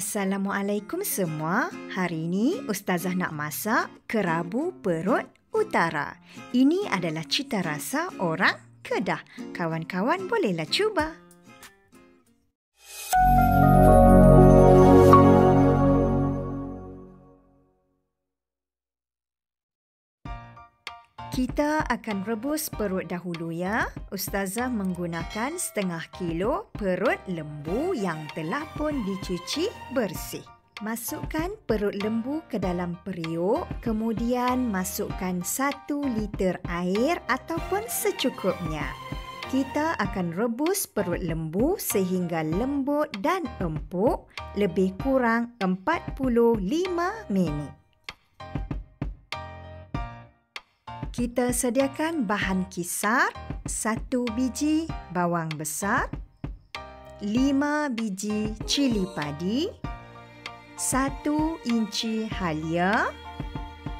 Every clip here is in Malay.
Assalamualaikum semua. Hari ini Ustazah nak masak kerabu perut utara. Ini adalah cita rasa orang Kedah. Kawan-kawan bolehlah cuba. Kita akan rebus perut dahulu ya. Ustazah menggunakan 1/2 kilo perut lembu yang telah pun dicuci bersih. Masukkan perut lembu ke dalam periuk, kemudian masukkan 1 liter air ataupun secukupnya. Kita akan rebus perut lembu sehingga lembut dan empuk, lebih kurang 45 minit. Kita sediakan bahan kisar, 1 biji bawang besar, 5 biji cili padi, 1 inci halia,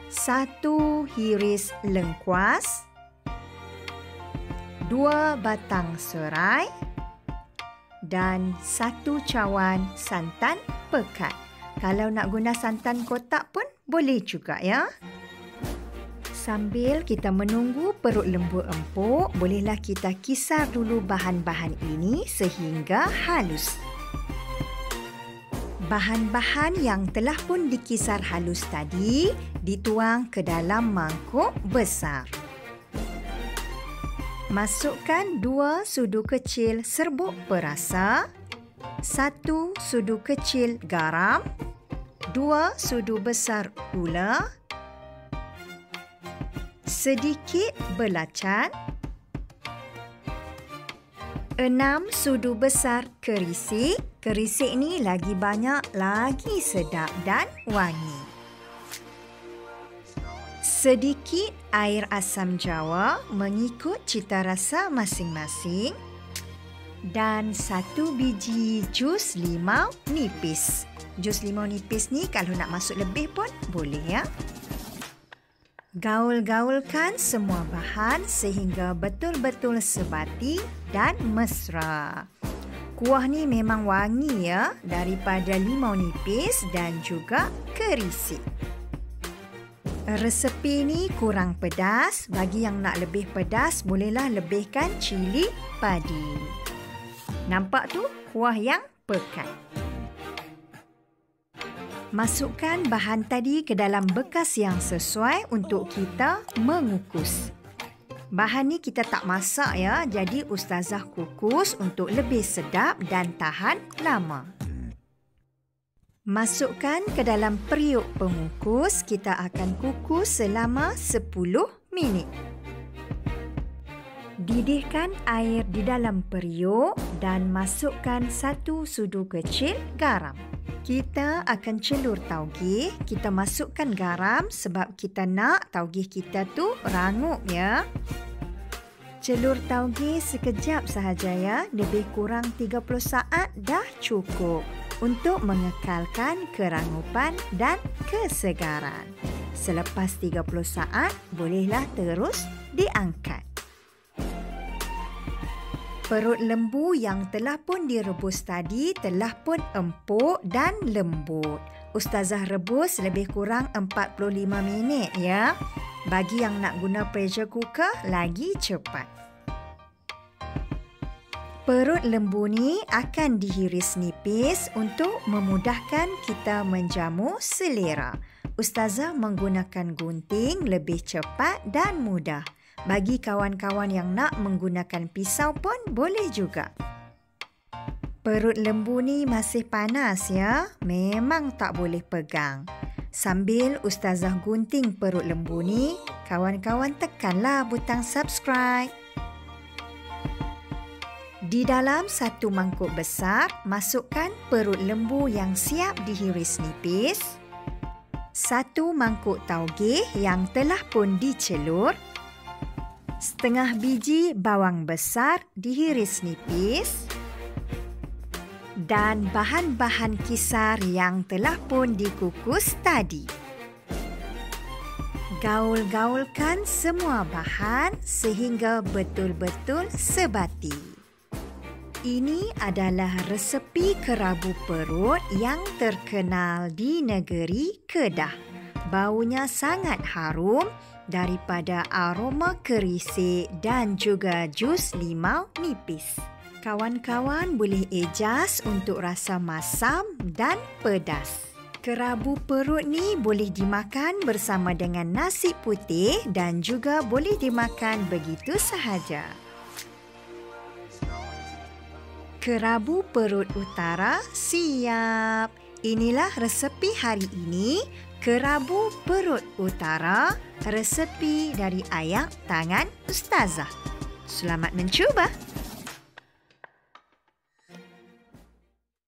1 hiris lengkuas, 2 batang serai dan 1 cawan santan pekat. Kalau nak guna santan kotak pun boleh juga ya. Sambil kita menunggu perut lembu empuk, bolehlah kita kisar dulu bahan-bahan ini sehingga halus. Bahan-bahan yang telah pun dikisar halus tadi dituang ke dalam mangkuk besar. Masukkan 2 sudu kecil serbuk perasa, 1 sudu kecil garam, 2 sudu besar gula, sedikit belacan, 6 sudu besar kerisik. Kerisik ni lagi banyak, lagi sedap dan wangi. Sedikit air asam jawa mengikut cita rasa masing-masing. Dan 1 biji jus limau nipis. Jus limau nipis ni kalau nak masuk lebih pun boleh ya. Gaul-gaulkan semua bahan sehingga betul-betul sebati dan mesra. Kuah ni memang wangi ya, daripada limau nipis dan juga kerisik. Resepi ni kurang pedas. Bagi yang nak lebih pedas, bolehlah lebihkan cili padi. Nampak tu kuah yang pekat. Masukkan bahan tadi ke dalam bekas yang sesuai untuk kita mengukus. Bahan ni kita tak masak ya, jadi Ustazah kukus untuk lebih sedap dan tahan lama. Masukkan ke dalam periuk pengukus, kita akan kukus selama 10 minit. Didihkan air di dalam periuk dan masukkan 1 sudu kecil garam. Kita akan celur taugih. Kita masukkan garam sebab kita nak taugih kita tu rangup ya. Celur taugih sekejap sahaja ya. Lebih kurang 30 saat dah cukup untuk mengekalkan kerangupan dan kesegaran. Selepas 30 saat, bolehlah terus diangkat. Perut lembu yang telah pun direbus tadi telah pun empuk dan lembut. Ustazah rebus lebih kurang 45 minit ya. Bagi yang nak guna pressure cooker, lagi cepat. Perut lembu ni akan dihiris nipis untuk memudahkan kita menjamu selera. Ustazah menggunakan gunting lebih cepat dan mudah. Bagi kawan-kawan yang nak menggunakan pisau pun boleh juga. Perut lembu ni masih panas ya. Memang tak boleh pegang. Sambil Ustazah gunting perut lembu ni, kawan-kawan tekanlah butang subscribe. Di dalam 1 mangkuk besar, masukkan perut lembu yang siap dihiris nipis, 1 mangkuk taugih yang telah pun dicelur, 1/2 biji bawang besar dihiris nipis dan bahan-bahan kisar yang telah pun dikukus tadi. Gaul-gaulkan semua bahan sehingga betul-betul sebati. Ini adalah resepi kerabu perut yang terkenal di negeri Kedah. Baunya sangat harum daripada aroma kerisik dan juga jus limau nipis. Kawan-kawan boleh adjust untuk rasa masam dan pedas. Kerabu perut ni boleh dimakan bersama dengan nasi putih dan juga boleh dimakan begitu sahaja. Kerabu perut utara siap. Inilah resepi hari ini, kerabu perut utara, resepi dari ayah tangan Ustazah. Selamat mencuba.